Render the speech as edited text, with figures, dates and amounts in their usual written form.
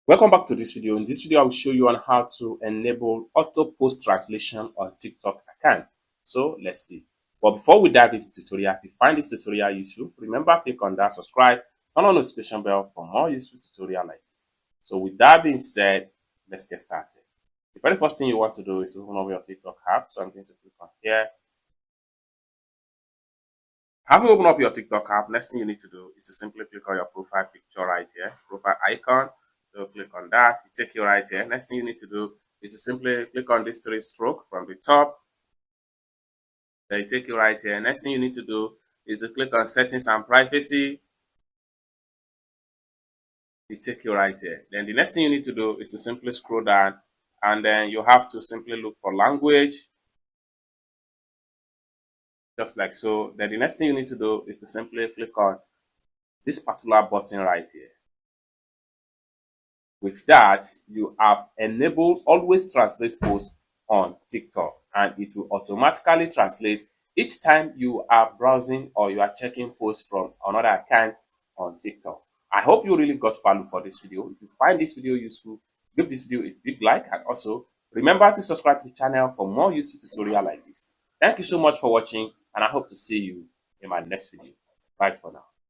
Welcome back to this video. In this video, I will show you on how to enable auto post translation on TikTok account. So let's see. But before we dive into the tutorial, if you find this tutorial useful, remember click on that subscribe, turn on notification bell for more useful tutorial like this. So with that being said, let's get started. The very first thing you want to do is to open up your TikTok app. So I'm going to click on here. Having opened up your TikTok app, next thing you need to do is to simply click on your profile picture right here, profile icon. So click on that, it take you right here. Next thing you need to do is to simply click on this three stroke from the top. Then it take you right here. Next thing you need to do is to click on settings and privacy. It take you right here. Then the next thing you need to do is to simply scroll down, and then you have to simply look for language. Just like so. Then the next thing you need to do is to simply click on this particular button right here. With that, you have enabled always translate posts on TikTok, and it will automatically translate each time you are browsing or you are checking posts from another account on TikTok. I hope you really got value for this video. If you find this video useful, give this video a big like, and also remember to subscribe to the channel for more useful tutorial like this. Thank you so much for watching, and I hope to see you in my next video. Bye for now.